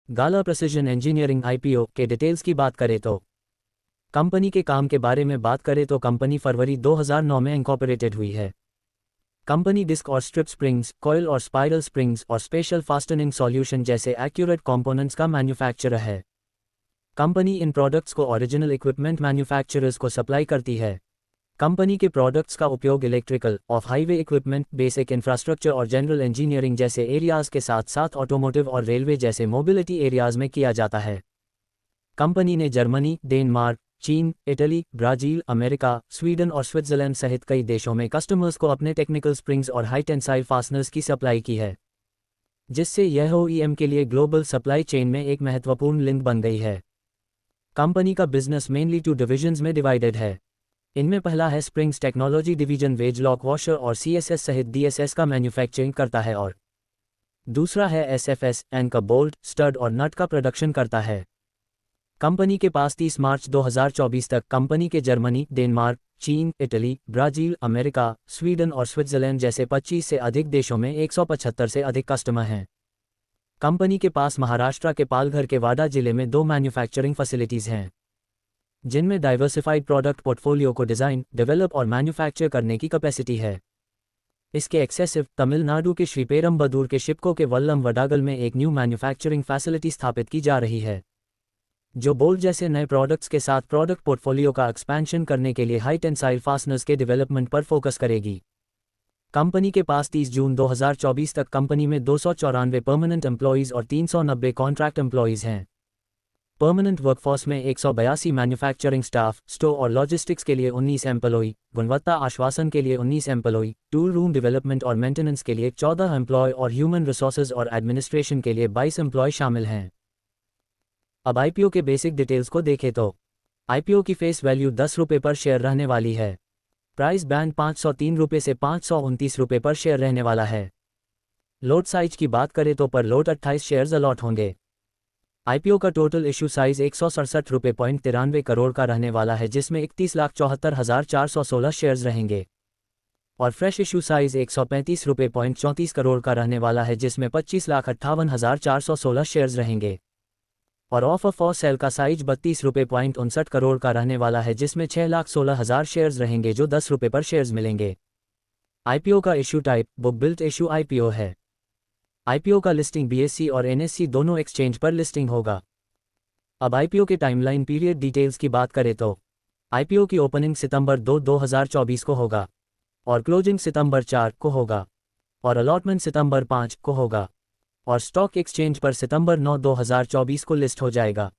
गाला precision engineering IPO के details की बात करें तो कंपनी के काम के बारे में बात करें तो कंपनी फरवरी 2009 में इंकॉर्पोरेटेड हुई है। कंपनी डिस्क और स्ट्रिप स्प्रिंग्स, कॉइल और स्पाइरल स्प्रिंग्स और स्पेशल फास्टनिंग सॉल्यूशन जैसे एक्यूरेट कंपोनेंट्स का मैन्युफैक्चरर है। कंपनी इन प्रोडक्ट्स को ओरिजिनल इक्विपमेंट मैन्युफैक्चरर्स को सप्लाई करती है। कंपनी के प्रोडक्ट्स का उपयोग electrical, of highway equipment, basic infrastructure और जनरल इंजीनियरिंग जैसे एरियाज के साथ साथ ऑटोमोटिव और रेलवे जैसे मोबिलिटी एरियाज में किया जाता है। कंपनी ने जर्मनी, डेनमार्क, चीन, इटली, ब्राज़ील, अमेरिका, स्वीडन और स्विट्जरलैंड सहित कई देशों में कस्टमर्स को अपने टेक्निकल स्प्रिंग्स और हाई टेंसाइल फास्टनर्स की सप्लाई की है, जिससे यह ओईएम के लिए ग्लोबल सप्लाई चेन में एक महत्वपूर्ण लिंक बन गई है। कंपनी का बिजनेस मेनली 2 डिविजन्स में डिवाइडेड है। इनमें पहला है springs technology division, wedge lock washer और सीएसएस सहित डीएसएस का मैन्युफैक्चरिंग करता है, और दूसरा है एसएफएस, एंकर बोल्ट, स्टड और नट का प्रोडक्शन करता है। कंपनी के पास 30 मार्च 2024 तक कंपनी के जर्मनी, डेनमार्क, चीन, इटली, ब्राज़ील, अमेरिका, स्वीडन और स्विट्जरलैंड जैसे 25 से अधिक देशों में 175 से अधिक कस्टमर हैं। कंपनी के पास महाराष्ट्र के पालघर के वाडा जिले में 2 मैन्युफैक्चरिंग फैसिलिटीज़ हैं, जिनमें डाइवर्सिफाइड प्रोडक्ट पोर्टफोलियो को डिज़ाइन, डेवलप और मैन्युफैक्चर करने की कैपेसिटी है। इसके एक्सेसिव तमिलनाडु के श्रीपेरम्बदूर के शिपको के वल्लम वडागल में एक न्यू मैन्युफैक्चरिंग फैसिलिटी स्थापित की जा रही है, जो बोल्ट जैसे नए प्रोडक्ट्स के साथ प्रोडक्ट पोर्टफोलियो का एक्सपेंशन करने के लिए हाई टेंसाइल फास्टनर्स के डेवलपमेंट पर फोकस करेगी। कंपनी के पास 30 जून 2024 तक कंपनी में 294 परमानेंट एम्प्लॉयज़ और 390 कॉन्ट्रैक्ट एम्प्लॉयज़ हैं। परमानेंट वर्कफोर्स में 182 मैन्युफैक्चरिंग स्टाफ, स्टोर और लॉजिस्टिक्स के लिए 19 एम्प्लॉय, गुणवत्ता आश्वासन के लिए 19 एम्प्लॉय, टूल रूम डेवलपमेंट और मेंटेनेंस के लिए 14 एम्प्लॉय और ह्यूमन रिसोर्सेज और एडमिनिस्ट्रेशन के लिए 22 एम्प्लॉय शामिल हैं। अब आईपीओ के बेसिक डिटेल्स को देखें तो आईपीओ की फेस वैल्यू 10 रुपये पर शेयर रहने वाली है। प्राइस बैंड 503 रुपये से 529 रुपये पर शेयर रहने वाला है। लोट साइज की बात करें तो पर लोट 28 शेयर्स अलॉट होंगे। आईपीओ का टोटल इशू साइज 167 रुपये 93 करोड़ का रहने वाला है, जिसमें 31,74,416 शेयर्स रहेंगे, और फ्रेश इशू साइज 135 रुपये 34 करोड़ का रहने वाला है, जिसमें 25,58,416 शेयर्स रहेंगे, और ऑफर फॉर सेल का साइज 32 रुपये 59 करोड़ का रहने वाला है, जिसमें 6,16,000 शेयर्स रहेंगे जो 10 रुपये पर शेयर्स मिलेंगे। आईपीओ का issue type book built issue IPO है। आईपीओ का लिस्टिंग बीएससी और एनएससी दोनों एक्सचेंज पर लिस्टिंग होगा। अब आईपीओ के टाइमलाइन पीरियड डिटेल्स की बात करें तो आईपीओ की ओपनिंग सितंबर 2, 2024 को होगा, और क्लोजिंग सितंबर 4 को होगा, और अलॉटमेंट सितंबर 5 को होगा, और स्टॉक एक्सचेंज पर सितंबर 9, 2024 को लिस्ट हो जाएगा।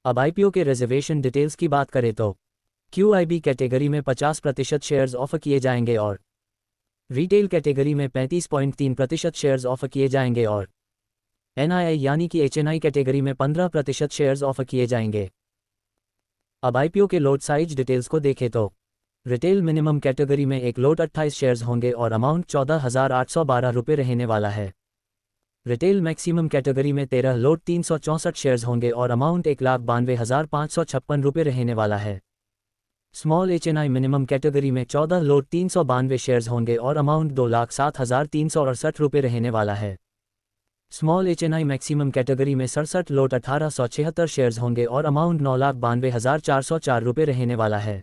अब आईपीओ के रिजर्वेशन डिटेल्स की बात करें तो क्यूआईबी कैटेगरी में 50% शेयर्स ऑफर किए जाएंगे, और रिटेल कैटेगरी में 35.3% शेयर्स ऑफर किए जाएंगे, और एनआईआई यानी कि एचएनआई कैटेगरी में 15% शेयर्स ऑफर किए जाएंगे। अब आईपीओ के लोट साइज डिटेल्स को देखें तो रिटेल मिनिमम कैटेगरी में एक लोट 28 शेयर्स होंगे और अमाउंट 14,812 रुपये रहने वाला है। रिटेल मैक्सिमम कैटेगरी में 13 लोट 364 शेयर्स होंगे और अमाउंट 1,92,556 रुपये रहने वाला है। स्मॉल एचएनआई मिनिमम कैटेगरी में 14 लोट 392 शेयर्स होंगे और अमाउंट 2,07,368 रुपये रहने वाला है। स्मॉल एचएनआई मैक्सिमम कैटेगरी में 67 लोट 1,876 शेयर्स होंगे और अमाउंट 9,92,404 रुपये रहने वाला है।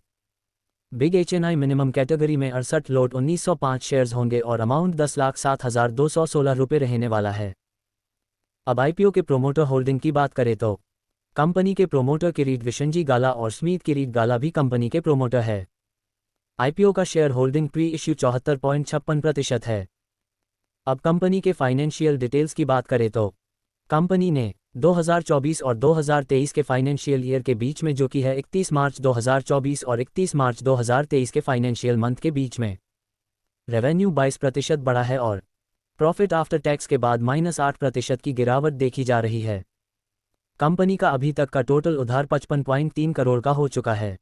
बिग एचएनआई मिनिमम कैटेगरी में 68 लोट 1,905 शेयर्स होंगे और अमाउंट 10,07,216 रुपये रहने वाला है। अब आईपीओ के प्रोमोटर होल्डिंग की बात करें तो कंपनी के प्रोमोटर किरीट विशंजी गाला और स्मिथ किरीट गाला भी कंपनी के प्रोमोटर है। आईपीओ का शेयर होल्डिंग प्री इश्यू 74.56% है। अब कंपनी के फाइनेंशियल डिटेल्स की बात करें तो कंपनी ने 2024 और 2023 के फाइनेंशियल ईयर के बीच में, जो कि है 31 मार्च 2024 और 31 मार्च 2023 के फाइनेंशियल मंथ के बीच में, रेवेन्यू 22% बढ़ा है और प्रॉफिट आफ्टर टैक्स के बाद -8% की गिरावट देखी जा रही है। कंपनी का अभी तक का टोटल उधार 55.3 करोड़ का हो चुका है।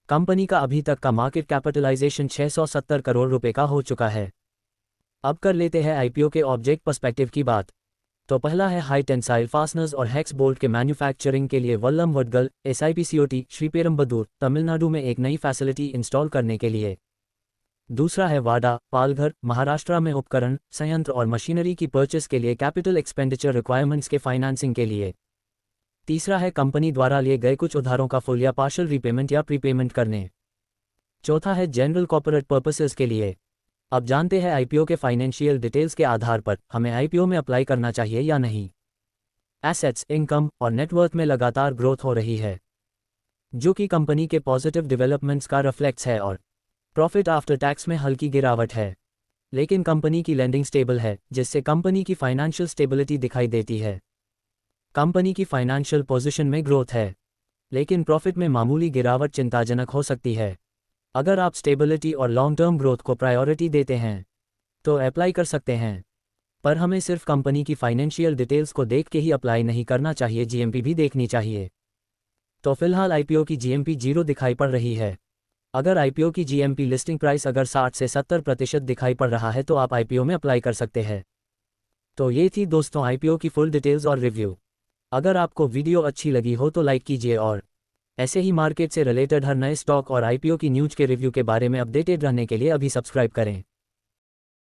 कंपनी का अभी तक का मार्केट कैपिटलाइजेशन 670 करोड़ रुपए का हो चुका है। अब कर लेते हैं आईपीओ के ऑब्जेक्ट पर्सपेक्टिव की बात। तो पहला है हाई टेंसाइल फास्टनर्स और हेक्स बोल्ट के मैन्युफैक्चरिंग के लिए वल्लम वडगल एसआईपीसीओटी श्रीपेरम्बदूर तमिलनाडु में एक नई फैसिलिटी इंस्टॉल करने के लिए। दूसरा है वाडा, पालघर, महाराष्ट्र में उपकरण, संयंत्र और मशीनरी की परचेस के लिए कैपिटल एक्सपेंडिचर रिक्वायरमेंट्स के फाइनेंसिंग के लिए। तीसरा है कंपनी द्वारा लिए गए कुछ उधारों का फुल या पार्शियल रीपेमेंट या प्रीपेमेंट करने। चौथा है जनरल कॉर्पोरेट पर्पसेस के लिए। अब जानते हैं आईपीओ के फाइनेंशियल डिटेल्स के आधार पर हमें आईपीओ में अप्लाई करना चाहिए या नहीं। एसेट्स, इनकम और नेटवर्थ में लगातार ग्रोथ हो रही है, जो कि कंपनी के पॉजिटिव डेवलपमेंट्स का रिफ्लेक्ट्स है, और प्रॉफिट आफ्टर टैक्स में हल्की गिरावट है। लेकिन कंपनी की लेंडिंग स्टेबल है, जिससे कंपनी की फाइनेंशियल स्टेबिलिटी दिखाई देती है। कंपनी की फाइनेंशियल पोजीशन में ग्रोथ है, लेकिन प्रॉफिट में मामूली गिरावट चिंताजनक हो सकती है। अगर आप स्टेबिलिटी और लॉन्ग टर्म ग्रोथ को प्रायोरिटी देते हैं तो अप्लाई कर सकते हैं, पर हमें सिर्फ कंपनी की फाइनेंशियल डिटेल्स को देख के ही अप्लाई नहीं करना चाहिए, जीएमपी भी देखनी चाहिए। तो फिलहाल आईपीओ की जीएमपी 0 दिखाई पड़ रही है। अगर आईपीओ की जीएमपी लिस्टिंग प्राइस अगर 60 से 70% दिखाई पड़ रहा है तो आप आईपीओ में अप्लाई कर सकते हैं। तो ये थी दोस्तों आईपीओ की फुल डिटेल्स और रिव्यू। अगर आपको वीडियो अच्छी लगी हो तो लाइक कीजिए, और ऐसे ही मार्केट से रिलेटेड हर नए स्टॉक और आईपीओ की न्यूज़ के रिव्यू के बारे में अपडेटेड रहने के लिए अभी सब्सक्राइब करें।